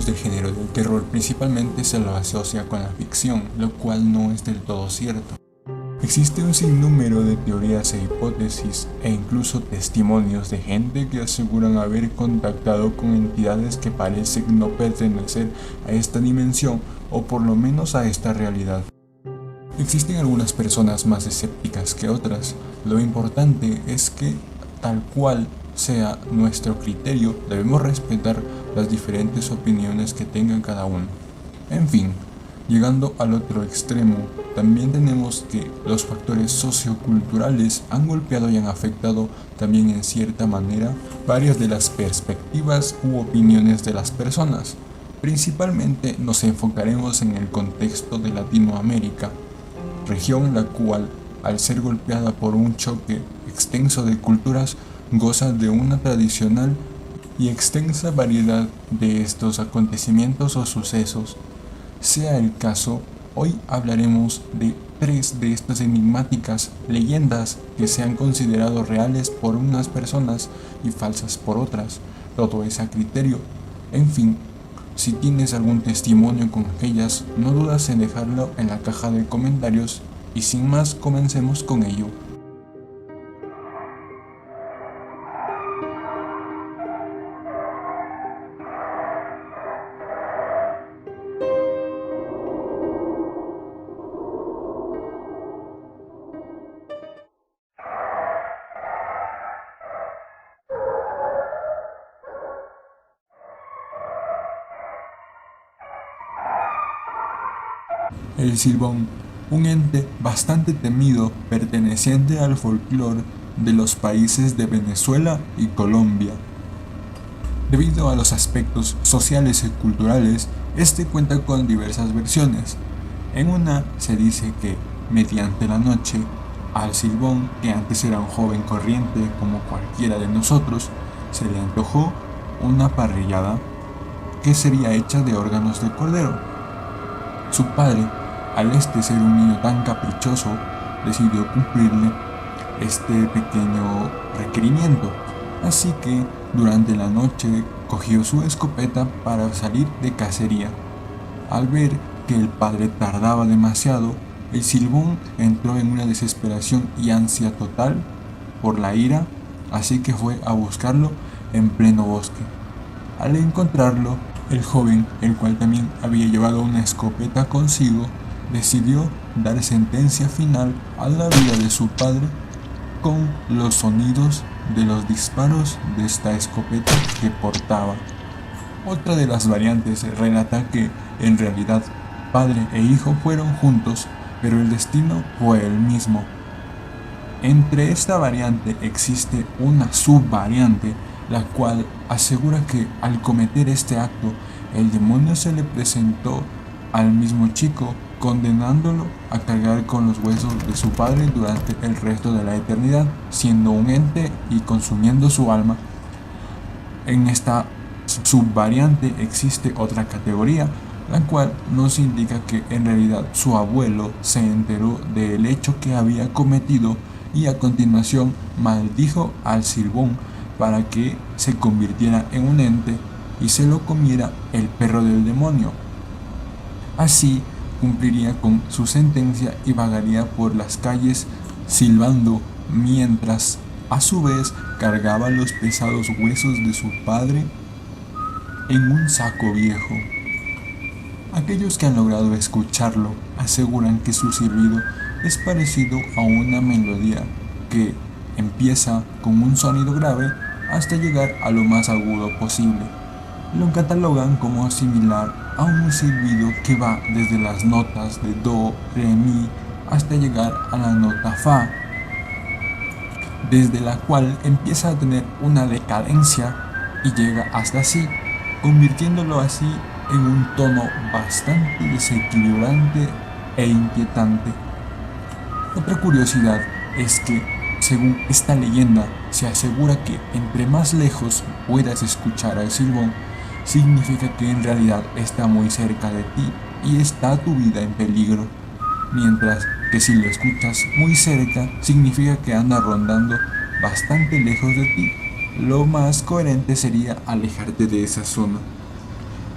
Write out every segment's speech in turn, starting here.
hablamos del género del terror, principalmente se lo asocia con la ficción, lo cual no es del todo cierto. Existe un sinnúmero de teorías e hipótesis e incluso testimonios de gente que aseguran haber contactado con entidades que parecen no pertenecer a esta dimensión o por lo menos a esta realidad. Existen algunas personas más escépticas que otras. Lo importante es que, tal cual sea nuestro criterio, debemos respetar las diferentes opiniones que tenga cada uno. En fin, llegando al otro extremo, también tenemos que los factores socioculturales han golpeado y han afectado también en cierta manera varias de las perspectivas u opiniones de las personas. Principalmente nos enfocaremos en el contexto de Latinoamérica, región la cual, al ser golpeada por un choque extenso de culturas, goza de una tradicional y extensa variedad de estos acontecimientos o sucesos. Sea el caso, hoy hablaremos de 3 de estas enigmáticas leyendas que se han considerado reales por unas personas y falsas por otras. Todo es a criterio. En fin, si tienes algún testimonio con aquellas, no dudas en dejarlo en la caja de comentarios y sin más comencemos con ello. El Silbón, un ente bastante temido perteneciente al folclore de los países de Venezuela y Colombia. Debido a los aspectos sociales y culturales, este cuenta con diversas versiones. En una se dice que, mediante la noche, al Silbón, que antes era un joven corriente como cualquiera de nosotros, se le antojó una parrillada que sería hecha de órganos de cordero. Su padre, al ser un niño tan caprichoso, decidió cumplirle este pequeño requerimiento. Así que durante la noche cogió su escopeta para salir de cacería. Al ver que el padre tardaba demasiado, el Silbón entró en una desesperación y ansia total por la ira, así que fue a buscarlo en pleno bosque. Al encontrarlo, el joven, el cual también había llevado una escopeta consigo, decidió dar sentencia final a la vida de su padre con los sonidos de los disparos de esta escopeta que portaba. Otra de las variantes relata que, en realidad, padre e hijo fueron juntos, pero el destino fue el mismo. Entre esta variante existe una subvariante, la cual asegura que al cometer este acto, el demonio se le presentó al mismo chico, condenándolo a cargar con los huesos de su padre durante el resto de la eternidad, siendo un ente y consumiendo su alma. En esta subvariante existe otra categoría, la cual nos indica que en realidad su abuelo se enteró del hecho que había cometido y a continuación maldijo al Silbón para que se convirtiera en un ente y se lo comiera el perro del demonio. Así cumpliría con su sentencia y vagaría por las calles silbando mientras a su vez cargaba los pesados huesos de su padre en un saco viejo. Aquellos que han logrado escucharlo aseguran que su silbido es parecido a una melodía que empieza con un sonido grave hasta llegar a lo más agudo posible. Lo catalogan como similar a un silbido que va desde las notas de do, re, mi hasta llegar a la nota fa, desde la cual empieza a tener una decadencia y llega hasta si, convirtiéndolo así en un tono bastante desequilibrante e inquietante. Otra curiosidad es que, según esta leyenda, se asegura que entre más lejos puedas escuchar al silbón, significa que en realidad está muy cerca de ti y está tu vida en peligro, mientras que si lo escuchas muy cerca, significa que anda rondando bastante lejos de ti. Lo más coherente sería alejarte de esa zona.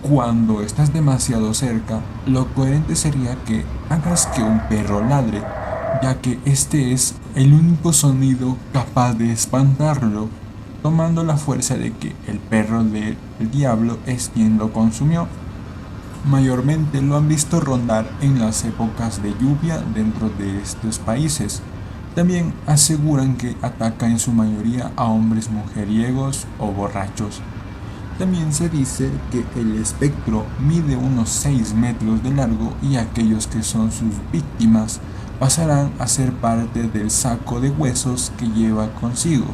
Cuando estás demasiado cerca, lo coherente sería que hagas que un perro ladre, ya que este es el único sonido capaz de espantarlo, tomando la fuerza de que el perro del diablo es quien lo consumió. Mayormente lo han visto rondar en las épocas de lluvia dentro de estos países. También aseguran que ataca en su mayoría a hombres mujeriegos o borrachos. También se dice que el espectro mide unos 6 metros de largo y aquellos que son sus víctimas pasarán a ser parte del saco de huesos que lleva consigo.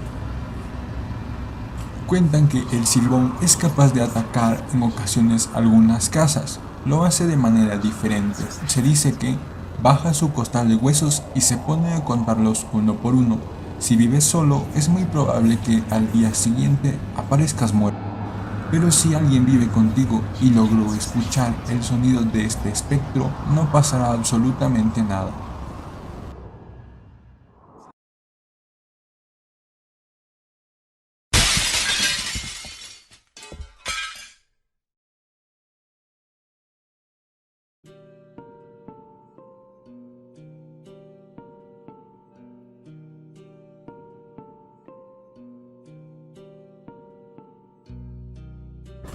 Cuentan que el silbón es capaz de atacar en ocasiones algunas casas. Lo hace de manera diferente. Se dice que baja su costal de huesos y se pone a contarlos uno por uno. Si vives solo, es muy probable que al día siguiente aparezcas muerto. Pero si alguien vive contigo y logró escuchar el sonido de este espectro, no pasará absolutamente nada.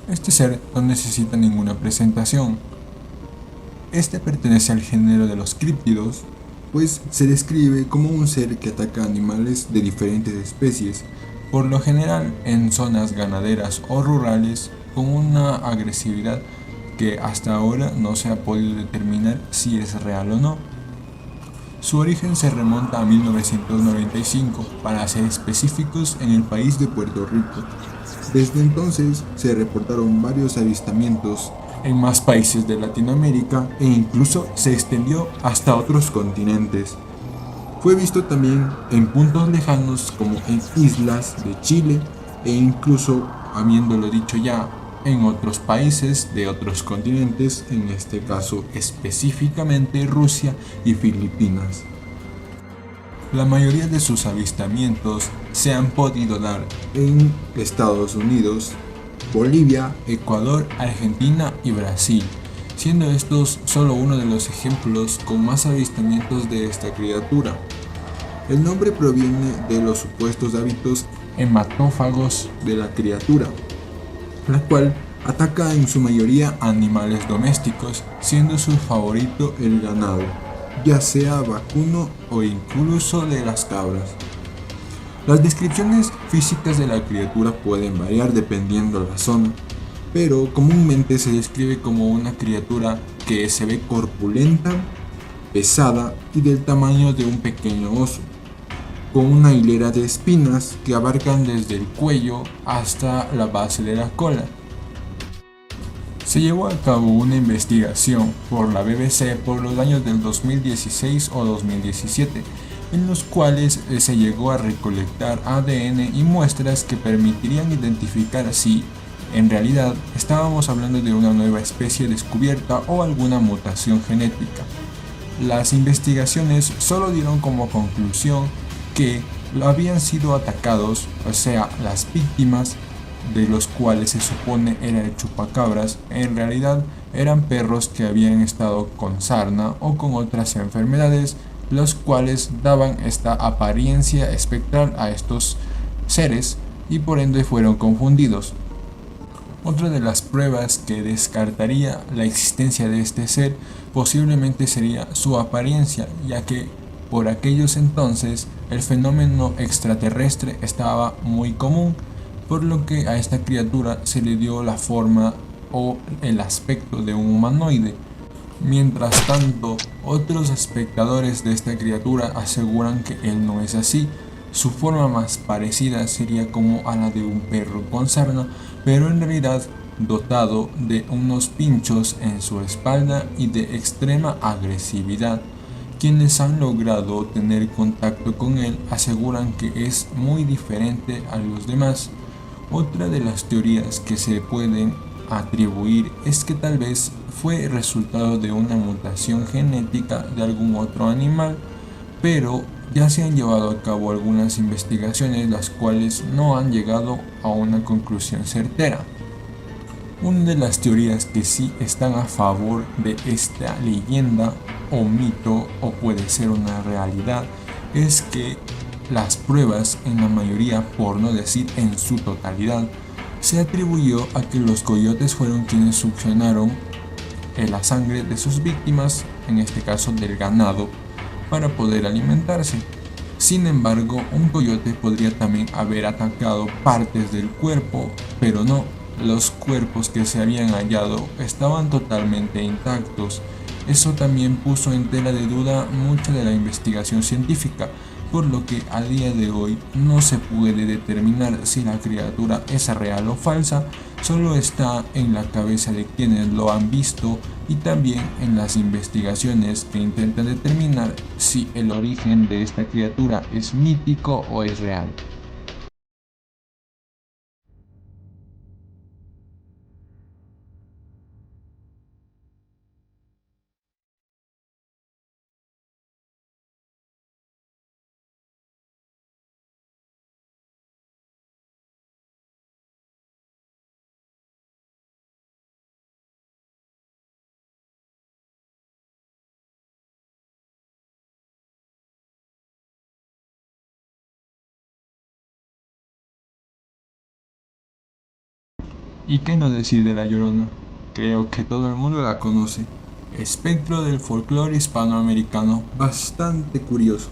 Este ser no necesita ninguna presentación. Este pertenece al género de los críptidos, pues se describe como un ser que ataca animales de diferentes especies, por lo general en zonas ganaderas o rurales, con una agresividad que hasta ahora no se ha podido determinar si es real o no. Su origen se remonta a 1995, para ser específicos, en el país de Puerto Rico. Desde entonces se reportaron varios avistamientos en más países de Latinoamérica e incluso se extendió hasta otros continentes. Fue visto también en puntos lejanos como en islas de Chile e incluso, habiéndolo dicho ya, en otros países de otros continentes, en este caso específicamente Rusia y Filipinas. La mayoría de sus avistamientos se han podido dar en Estados Unidos, Bolivia, Ecuador, Argentina y Brasil, siendo estos solo uno de los ejemplos con más avistamientos de esta criatura. El nombre proviene de los supuestos hábitos hematófagos de la criatura, la cual ataca en su mayoría a animales domésticos, siendo su favorito el ganado, ya sea vacuno o incluso de las cabras. Las descripciones físicas de la criatura pueden variar dependiendo la zona, pero comúnmente se describe como una criatura que se ve corpulenta, pesada y del tamaño de un pequeño oso, con una hilera de espinas que abarcan desde el cuello hasta la base de la cola. Se llevó a cabo una investigación por la BBC por los años del 2016 o 2017, en los cuales se llegó a recolectar ADN y muestras que permitirían identificar si, en realidad, estábamos hablando de una nueva especie descubierta o alguna mutación genética. Las investigaciones solo dieron como conclusión que habían sido atacados, o sea, las víctimas, de los cuales se supone era el chupacabras, en realidad eran perros que habían estado con sarna o con otras enfermedades, los cuales daban esta apariencia espectral a estos seres y por ende fueron confundidos. Otra de las pruebas que descartaría la existencia de este ser posiblemente sería su apariencia, ya que por aquellos entonces el fenómeno extraterrestre estaba muy común, por lo que a esta criatura se le dio la forma o el aspecto de un humanoide. Mientras tanto, otros espectadores de esta criatura aseguran que él no es así. Su forma más parecida sería como a la de un perro con sarna, pero en realidad dotado de unos pinchos en su espalda y de extrema agresividad. Quienes han logrado tener contacto con él aseguran que es muy diferente a los demás. Otra de las teorías que se pueden atribuir es que tal vez fue resultado de una mutación genética de algún otro animal, pero ya se han llevado a cabo algunas investigaciones las cuales no han llegado a una conclusión certera. Una de las teorías que sí están a favor de esta leyenda o mito, o puede ser una realidad, es que las pruebas, en la mayoría, por no decir en su totalidad, se atribuyó a que los coyotes fueron quienes succionaron la sangre de sus víctimas, en este caso del ganado, para poder alimentarse. Sin embargo, un coyote podría también haber atacado partes del cuerpo, pero no, los cuerpos que se habían hallado estaban totalmente intactos. Eso también puso en tela de duda mucha de la investigación científica, por lo que a día de hoy no se puede determinar si la criatura es real o falsa, solo está en la cabeza de quienes lo han visto y también en las investigaciones que intentan determinar si el origen de esta criatura es mítico o es real. ¿Y qué no decir de La Llorona? Creo que todo el mundo la conoce. Espectro del folclore hispanoamericano, bastante curioso.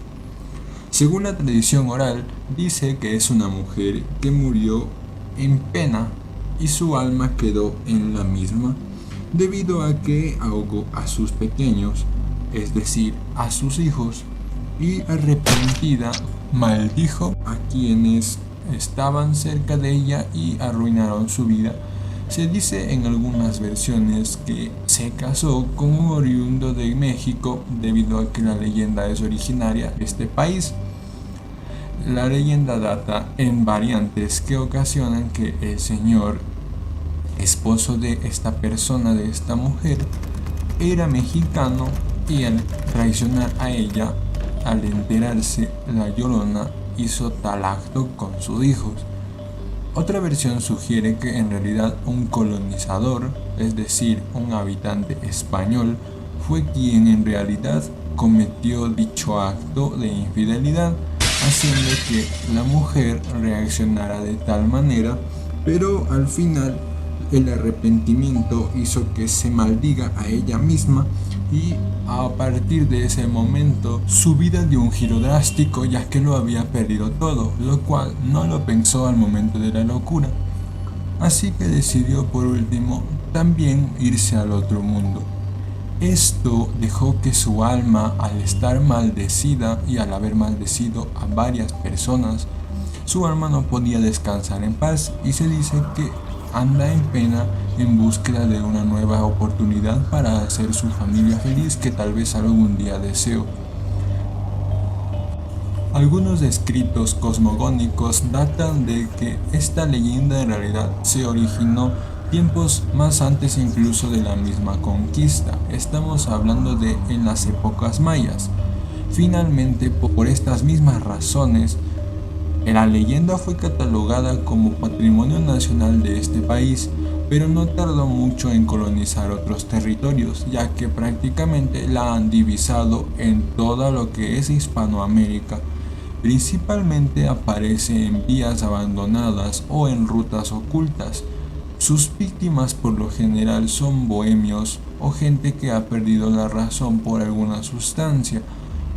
Según la tradición oral, dice que es una mujer que murió en pena y su alma quedó en la misma debido a que ahogó a sus pequeños, es decir, a sus hijos, y arrepentida maldijo a quienes estaban cerca de ella y arruinaron su vida. Se dice en algunas versiones que se casó con un oriundo de México debido a que la leyenda es originaria de este país. La leyenda data en variantes que ocasionan que el señor esposo de esta persona, de esta mujer, era mexicano y al traicionar a ella, al enterarse, la Llorona hizo tal acto con sus hijos. Otra versión sugiere que en realidad un colonizador, es decir, un habitante español, fue quien en realidad cometió dicho acto de infidelidad, haciendo que la mujer reaccionara de tal manera, pero al final el arrepentimiento hizo que se maldiga a ella misma y a partir de ese momento su vida dio un giro drástico, ya que lo había perdido todo, lo cual no lo pensó al momento de la locura. Así que decidió por último también irse al otro mundo. Esto dejó que su alma, al estar maldecida y al haber maldecido a varias personas, su alma no podía descansar en paz y se dice que anda en pena en búsqueda de una nueva oportunidad para hacer su familia feliz que tal vez algún día deseo. Algunos escritos cosmogónicos datan de que esta leyenda en realidad se originó tiempos más antes incluso de la misma conquista. Estamos hablando de en las épocas mayas. Finalmente, por estas mismas razones, la leyenda fue catalogada como patrimonio nacional de este país, pero no tardó mucho en colonizar otros territorios, ya que prácticamente la han divisado en todo lo que es Hispanoamérica. Principalmente aparece en vías abandonadas o en rutas ocultas. Sus víctimas por lo general son bohemios o gente que ha perdido la razón por alguna sustancia,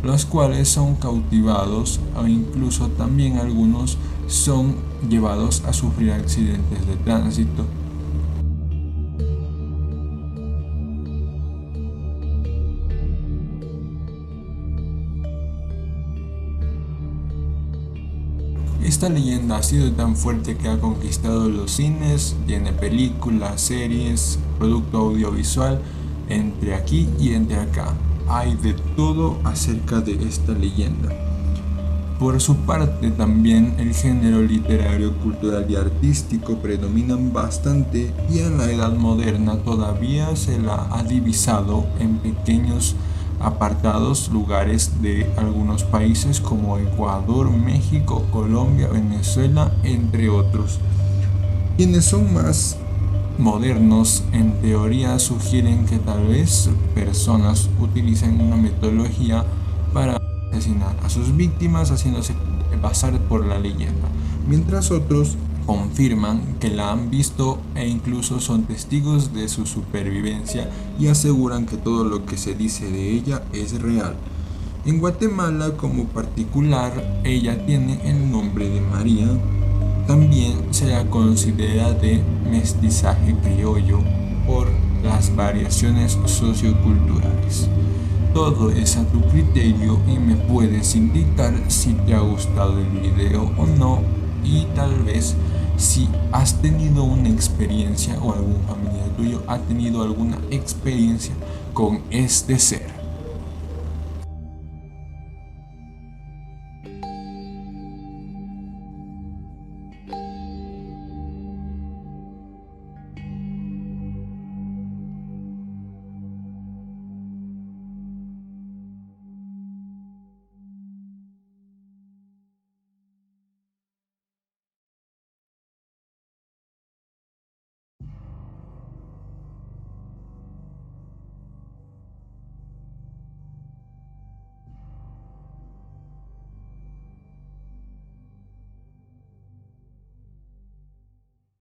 los cuales son cautivados o incluso también algunos son llevados a sufrir accidentes de tránsito. Esta leyenda ha sido tan fuerte que ha conquistado los cines, tiene películas, series, producto audiovisual, entre aquí y entre acá. Hay de todo acerca de esta leyenda. Por su parte también el género literario, cultural y artístico predominan bastante y en la edad moderna todavía se la ha divisado en pequeños apartados lugares de algunos países como Ecuador, México, Colombia, Venezuela, entre otros. Quienes son más modernos en teoría sugieren que tal vez personas utilicen una metodología para asesinar a sus víctimas haciéndose pasar por la leyenda, mientras otros confirman que la han visto e incluso son testigos de su supervivencia y aseguran que todo lo que se dice de ella es real. En Guatemala, como particular, ella tiene el nombre de María. También se la considera de mestizaje criollo por las variaciones socioculturales. Todo es a tu criterio y me puedes indicar si te ha gustado el video o no, y tal vez si has tenido una experiencia o algún familiar tuyo ha tenido alguna experiencia con este ser.